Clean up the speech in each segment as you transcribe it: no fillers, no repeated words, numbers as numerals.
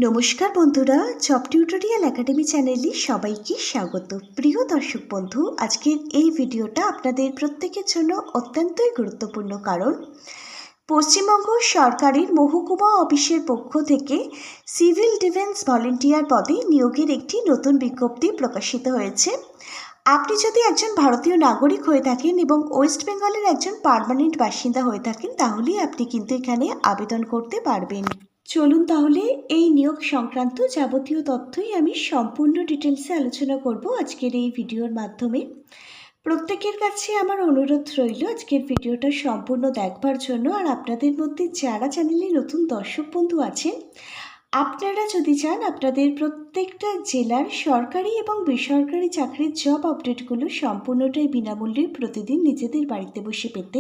নমস্কার বন্ধুরা, job tutorial academy চ্যানেলে সবাইকে স্বাগত। প্রিয় দর্শক বন্ধু, আজকের এই ভিডিওটা আপনাদের প্রত্যেকের জন্য অত্যন্তই গুরুত্বপূর্ণ, কারণ পশ্চিমবঙ্গ সরকারের মহকুমা অফিসের পক্ষ থেকে সিভিল ডিফেন্স ভলেন্টিয়ার পদে নিয়োগের একটি নতুন বিজ্ঞপ্তি প্রকাশিত হয়েছে। আপনি যদি একজন ভারতীয় নাগরিক হয়ে থাকেন এবং ওয়েস্ট বেঙ্গলের একজন পার্মানেন্ট বাসিন্দা হয়ে থাকেন, তাহলেই আপনি কিন্তু এখানে আবেদন করতে পারবেন। চলুন তাহলে এই নিয়োগ সংক্রান্ত যাবতীয় তথ্যই আমি সম্পূর্ণ ডিটেলসে আলোচনা করব আজকের এই ভিডিওর মাধ্যমে। প্রত্যেকের কাছে আমার অনুরোধ রইল আজকের ভিডিওটা সম্পূর্ণ দেখবার জন্য। আর আপনাদের মধ্যে যারা চ্যানেলে নতুন দর্শক বন্ধু আছেন, আপনারা যদি চান আপনাদের প্রত্যেকটা জেলার সরকারি এবং বেসরকারি চাকরির জব আপডেটগুলো সম্পূর্ণটাই বিনামূল্যে প্রতিদিন নিজেদের বাড়িতে বসে পেতে,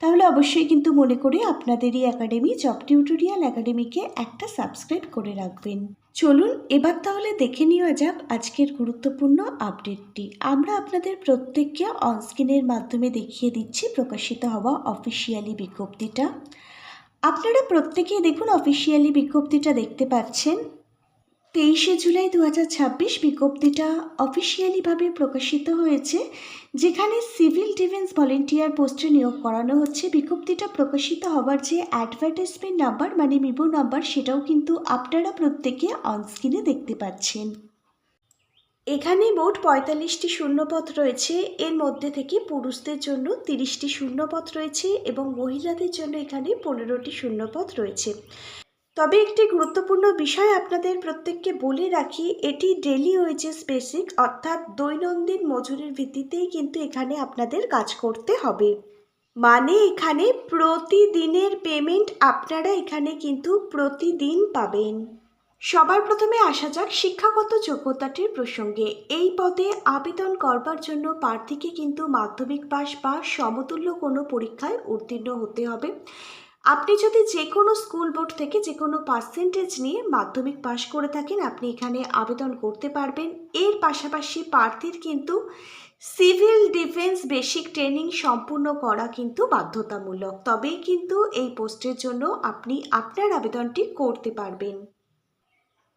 তাহলে অবশ্যই কিন্তু মনে করে আপনাদেরই একাডেমি জব টিউটোরিয়াল একাডেমিকে একটা সাবস্ক্রাইব করে রাখবেন। চলুন এবার তাহলে দেখে নেওয়া যাক আজকের গুরুত্বপূর্ণ আপডেটটি। আমরা আপনাদের প্রত্যেককে অনস্ক্রিনের মাধ্যমে দেখিয়ে দিচ্ছি প্রকাশিত হওয়া অফিসিয়ালি বিজ্ঞপ্তিটা। আপনারা প্রত্যেকেই দেখুন অফিসিয়ালি বিজ্ঞপ্তিটা দেখতে পাচ্ছেন। 23শে জুলাই 2026 বিজ্ঞপ্তিটা অফিসিয়ালিভাবে প্রকাশিত হয়েছে, যেখানে সিভিল ডিফেন্স ভলেন্টিয়ার পোস্টে নিয়োগ করানো হচ্ছে। বিজ্ঞপ্তিটা প্রকাশিত হবার যে অ্যাডভার্টাইজমেন্ট নাম্বার মানে মিবো নাম্বার, সেটাও কিন্তু আপনারা প্রত্যেকে অনস্ক্রিনে দেখতে পাচ্ছেন। এখানে মোট 45টি শূন্যপদ রয়েছে। এর মধ্যে থেকে পুরুষদের জন্য 30টি শূন্যপদ রয়েছে এবং মহিলাদের জন্য এখানে 15টি শূন্যপদ রয়েছে। তবে একটি গুরুত্বপূর্ণ বিষয় আপনাদের প্রত্যেককে বলে রাখি, এটি ডেলি ওয়েজেস বেসিক, অর্থাৎ দৈনন্দিন মজুরির ভিত্তিতেই কিন্তু এখানে আপনাদের কাজ করতে হবে। মানে এখানে প্রতিদিনের পেমেন্ট আপনারা এখানে কিন্তু প্রতিদিন পাবেন। সবার প্রথমে আসা যাক শিক্ষাগত যোগ্যতাটির প্রসঙ্গে। এই পদে আবেদন করবার জন্য প্রার্থীকে কিন্তু মাধ্যমিক পাস বা সমতুল্য কোনো পরীক্ষায় উত্তীর্ণ হতে হবে। আপনি যদি যে কোনো স্কুল বোর্ড থেকে যে কোনো পার্সেন্টেজ নিয়ে মাধ্যমিক পাস করে থাকেন, আপনি এখানে আবেদন করতে পারবেন। এর পাশাপাশি প্রার্থীর কিন্তু সিভিল ডিফেন্স বেসিক ট্রেনিং সম্পূর্ণ করা কিন্তু বাধ্যতামূলক, তবেই কিন্তু এই পোস্টের জন্য আপনি আপনার আবেদনটি করতে পারবেন।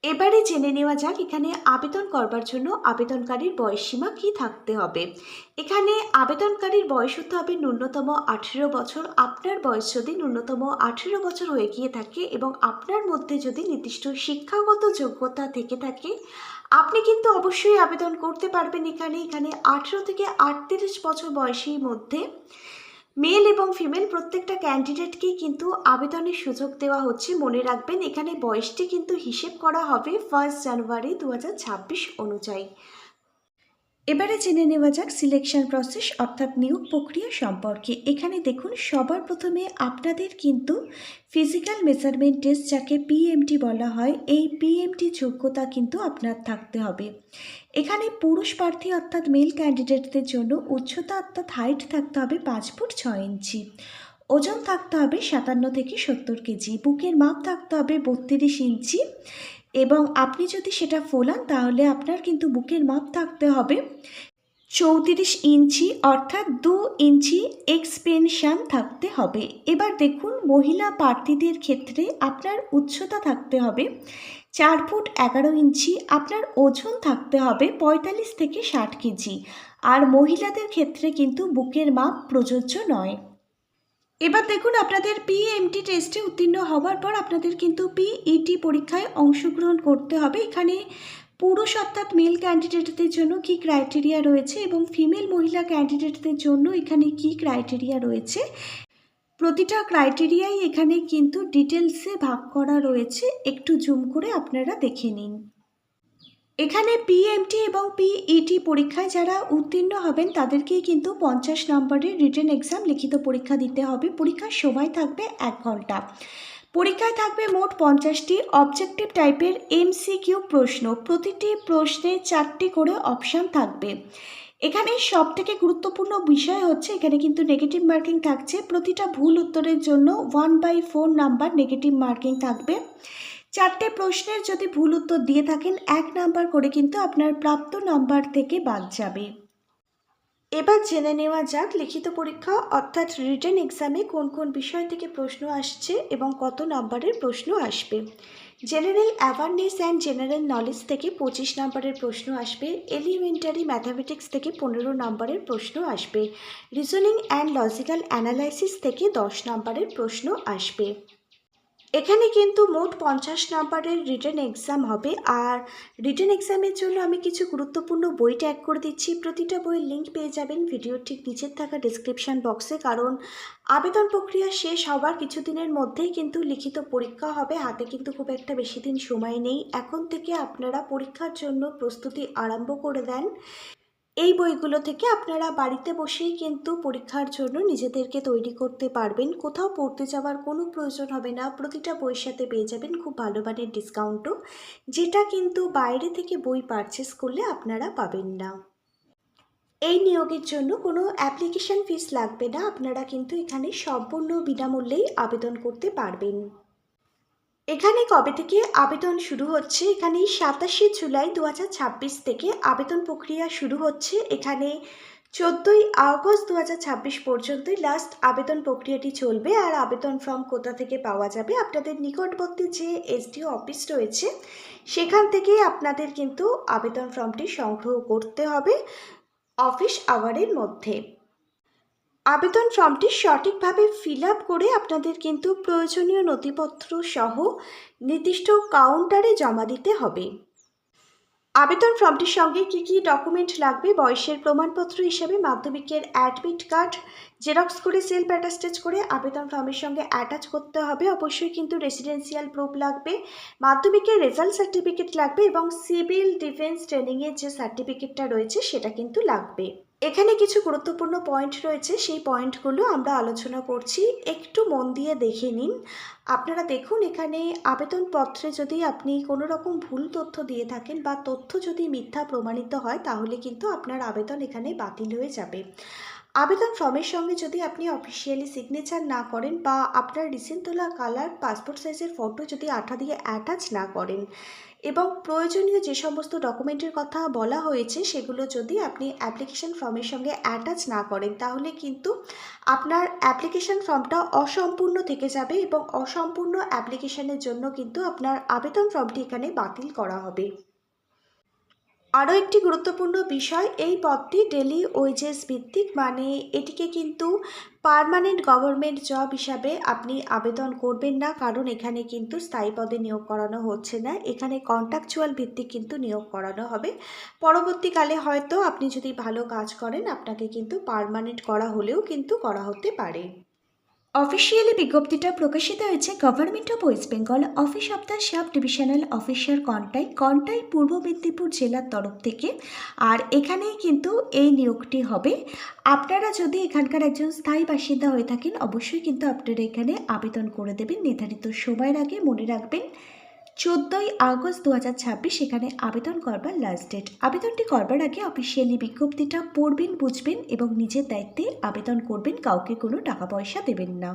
এবারে জেনে নেওয়া যাক এখানে আবেদন করবার জন্য আবেদনকারীর বয়সসীমা কি থাকতে হবে। এখানে আবেদনকারীর বয়স হতে হবে ন্যূনতম 18 বছর। আপনার বয়স যদি ন্যূনতম 18 বছর হয়ে গিয়ে থাকে এবং আপনার মধ্যে যদি নির্দিষ্ট শিক্ষাগত যোগ্যতা থেকে থাকে, আপনি কিন্তু অবশ্যই আবেদন করতে পারবেন। এখানে 18 থেকে 38 বছর বয়সের মধ্যে মেল এবং ফিমেল প্রত্যেকটা ক্যান্ডিডেটকেই কিন্তু আবেদনের সুযোগ দেওয়া হচ্ছে। মনে রাখবেন এখানে বয়সটি কিন্তু হিসেব করা হবে 1 জানুয়ারি 2026 অনুযায়ী। এবারে জেনে নেওয়া যাক সিলেকশন প্রসেস অর্থাৎ নিয়োগ প্রক্রিয়া সম্পর্কে। এখানে দেখুন সবার প্রথমে আপনাদের কিন্তু ফিজিক্যাল মেজারমেন্ট টেস্ট, যাকে পিএমটি বলা হয়, এই পিএমটি যোগ্যতা কিন্তু আপনার থাকতে হবে। এখানে পুরুষ প্রার্থী অর্থাৎ মেল ক্যান্ডিডেটদের জন্য উচ্চতা অর্থাৎ হাইট থাকতে হবে 5 ফুট 6 ইঞ্চি, ওজন থাকতে হবে 57 থেকে 70 কেজি, বুকের মাপ থাকতে হবে 32 ইঞ্চি এবং আপনি যদি সেটা ফোলান তাহলে আপনার কিন্তু বুকের মাপ থাকতে হবে 34 ইঞ্চি, অর্থাৎ 2 ইঞ্চি এক্সপেনশন থাকতে হবে। এবার দেখুন মহিলা প্রার্থীদের ক্ষেত্রে আপনার উচ্চতা থাকতে হবে 4 ফুট 11 ইঞ্চি, আপনার ওজন থাকতে হবে 45 থেকে 60 কেজি, আর মহিলাদের ক্ষেত্রে কিন্তু বুকের মাপ প্রযোজ্য নয়। এবার দেখুন আপনাদের পিএমটি টেস্টে উত্তীর্ণ হওয়ার পর আপনাদের কিন্তু পিইটি পরীক্ষায় অংশগ্রহণ করতে হবে। এখানে পুরুষ অর্থাৎ মেল ক্যান্ডিডেটদের জন্য কি ক্রাইটেরিয়া রয়েছে এবং ফিমেল মহিলা ক্যান্ডিডেটদের জন্য এখানে কি ক্রাইটেরিয়া রয়েছে, প্রতিটা ক্রাইটেরিয়াই এখানে কিন্তু ডিটেলসে ভাগ করা রয়েছে। একটু জুম করে আপনারা দেখে নিন। এখানে পিএমটি এবং পিইটি পরীক্ষায় যারা উত্তীর্ণ হবেন তাদেরকেই কিন্তু 50 নম্বরের রিটেন এক্সাম লিখিত পরীক্ষা দিতে হবে। পরীক্ষার সময় থাকবে 1 ঘন্টা। পরীক্ষায় থাকবে মোট 50টি অবজেক্টিভ টাইপের এমসিকিউ প্রশ্ন। প্রতিটি প্রশ্নে 4টি করে অপশান থাকবে। এখানে সব থেকে গুরুত্বপূর্ণ বিষয় হচ্ছে এখানে কিন্তু নেগেটিভ মার্কিং থাকছে। প্রতিটা ভুল উত্তরের জন্য 1/4 নাম্বার নেগেটিভ মার্কিং থাকবে। 4টে প্রশ্নের যদি ভুল উত্তর দিয়ে থাকেন 1 নাম্বার করে কিন্তু আপনার প্রাপ্ত নাম্বার থেকে বাদ যাবে। এবার জেনে নেওয়া যাক লিখিত পরীক্ষা অর্থাৎ রিটেন এক্সামে কোন কোন বিষয় থেকে প্রশ্ন আসছে এবং কত নাম্বারের প্রশ্ন আসবে। General awareness and general knowledge থেকে 25 নম্বরের প্রশ্ন আসবে। এলিমেন্টারি ম্যাথামেটিক্স থেকে 15 নম্বরের প্রশ্ন আসবে। রিজনিং অ্যান্ড লজিক্যাল অ্যানালাইসিস থেকে 10 নম্বরের প্রশ্ন আসবে। এখানে কিন্তু মোট 50 নম্বরের রিটেন এক্সাম হবে। আর রিটেন এক্সামের জন্য আমি কিছু গুরুত্বপূর্ণ বই ট্যাগ করে দিচ্ছি। প্রতিটা বইয়ের লিঙ্ক পেয়ে যাবেন ভিডিওর ঠিক নিচের থাকা ডিসক্রিপশান বক্সে। কারণ আবেদন প্রক্রিয়া শেষ হওয়ার কিছুদিনের মধ্যেই কিন্তু লিখিত পরীক্ষা হবে। হাতে কিন্তু খুব একটা বেশি দিন সময় নেই। এখন থেকে আপনারা পরীক্ষার জন্য প্রস্তুতি আরম্ভ করে দেন। এই বইগুলো থেকে আপনারা বাড়িতে বসেই কিন্তু পরীক্ষার জন্য নিজেদেরকে তৈরি করতে পারবেন। কোথাও পড়তে যাওয়ার কোনো প্রয়োজন হবে না। প্রতিটা বইয়ের সাথে পেয়ে যাবেন খুব ভালো মানের ডিসকাউন্টও, যেটা কিন্তু বাইরে থেকে বই পারচেস করলে আপনারা পাবেন না। এই নিয়োগের জন্য কোনো অ্যাপ্লিকেশন ফিস লাগবে না। আপনারা কিন্তু এখানে সম্পূর্ণ বিনামূল্যেই আবেদন করতে পারবেন। এখানে কবে থেকে আবেদন শুরু হচ্ছে? এখানে 27শে জুলাই 2026 থেকে আবেদন প্রক্রিয়া শুরু হচ্ছে। এখানে 14ই আগস্ট 2026 পর্যন্তই লাস্ট আবেদন প্রক্রিয়াটি চলবে। আর আবেদন ফর্ম কোথা থেকে পাওয়া যাবে? আপনাদের নিকটবর্তী যে এসডিও অফিস রয়েছে সেখান থেকেই আপনাদের কিন্তু আবেদন ফর্মটি সংগ্রহ করতে হবে অফিস আওয়ারের মধ্যে। আবেদন ফর্মটি সঠিকভাবে ফিল আপ করে আপনাদের কিন্তু প্রয়োজনীয় নথিপত্র সহ নির্দিষ্ট কাউন্টারে জমা দিতে হবে। আবেদন ফর্মটির সঙ্গে কী কী ডকুমেন্ট লাগবে? বয়সের প্রমাণপত্র হিসেবে মাধ্যমিকের অ্যাডমিট কার্ড জেরক্স করে সেলফ অ্যাটাস্টেজ করে আবেদন ফর্মের সঙ্গে অ্যাটাচ করতে হবে। অবশ্যই কিন্তু রেসিডেন্সিয়াল প্রুফ লাগবে, মাধ্যমিকের রেজাল্ট সার্টিফিকেট লাগবে এবং সিভিল ডিফেন্স ট্রেনিংয়ের যে সার্টিফিকেটটা রয়েছে সেটা কিন্তু লাগবে। এখানে কিছু গুরুত্বপূর্ণ পয়েন্ট রয়েছে, সেই পয়েন্টগুলো আমরা আলোচনা করছি, একটু মন দিয়ে দেখে নিন। আপনারা দেখুন, এখানে আবেদনপত্রে যদি আপনি কোনো রকম ভুল তথ্য দিয়ে থাকেন বা তথ্য যদি মিথ্যা প্রমাণিত হয় তাহলে কিন্তু আপনার আবেদন এখানে বাতিল হয়ে যাবে। আবেদন ফর্মের সঙ্গে যদি আপনি অফিসিয়ালি সিগনেচার না করেন বা আপনার রিসেন্ট তোলা কালার পাসপোর্ট সাইজের ফটো যদি আঠা দিয়ে অ্যাটাচ না করেন এবং প্রয়োজনীয় যে সমস্ত ডকুমেন্টের কথা বলা হয়েছে সেগুলো যদি আপনি অ্যাপ্লিকেশন ফর্মের সঙ্গে অ্যাটাচ না করেন তাহলে কিন্তু আপনার অ্যাপ্লিকেশন ফর্মটা অসম্পূর্ণ থেকে যাবে এবং অসম্পূর্ণ অ্যাপ্লিকেশনের জন্য কিন্তু আপনার আবেদন ফর্মটি এখানে বাতিল করা হবে। আরও একটি গুরুত্বপূর্ণ বিষয়, এই পদটি ডেলি ওয়েজেস ভিত্তিক, মানে এটিকে কিন্তু পার্মানেন্ট গভর্নমেন্ট জব হিসাবে আপনি আবেদন করবেন না, কারণ এখানে কিন্তু স্থায়ী পদে নিয়োগ করানো হচ্ছে না। এখানে কন্ট্রাকচুয়াল ভিত্তিক কিন্তু নিয়োগ করানো হবে। পরবর্তীকালে হয়তো আপনি যদি ভালো কাজ করেন আপনাকে কিন্তু পার্মানেন্ট করা হলেও কিন্তু করা হতে পারে। অফিসিয়ালি বিজ্ঞপ্তিটা প্রকাশিত হয়েছে government of West Bengal, office of the sub divisional officer Contai পূর্ব মেদিনীপুর জেলার তরফ থেকে। আর এখানেই কিন্তু এই নিয়োগটি হবে। আপনারা যদি এখানকার একজন স্থায়ী বাসিন্দা হয়ে থাকেন অবশ্যই কিন্তু আপনারা এখানে আবেদন করে দেবেন নির্ধারিত সময়ের আগে। মনে রাখবেন 14ই আগস্ট 2026 এখানে আবেদন করবার লাস্ট ডেট। আবেদনটি করবার আগে অফিসিয়ালি বিজ্ঞপ্তিটা পড়বেন, বুঝবেন এবং নিজের দায়িত্বে আবেদন করবেন, কাউকে কোনো টাকা পয়সা দেবেন না।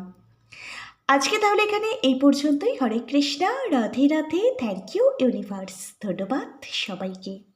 আজকে তাহলে এখানে এই পর্যন্তই। Hare Krishna, Radhe Radhe, thank you universe. ধন্যবাদ সবাইকে।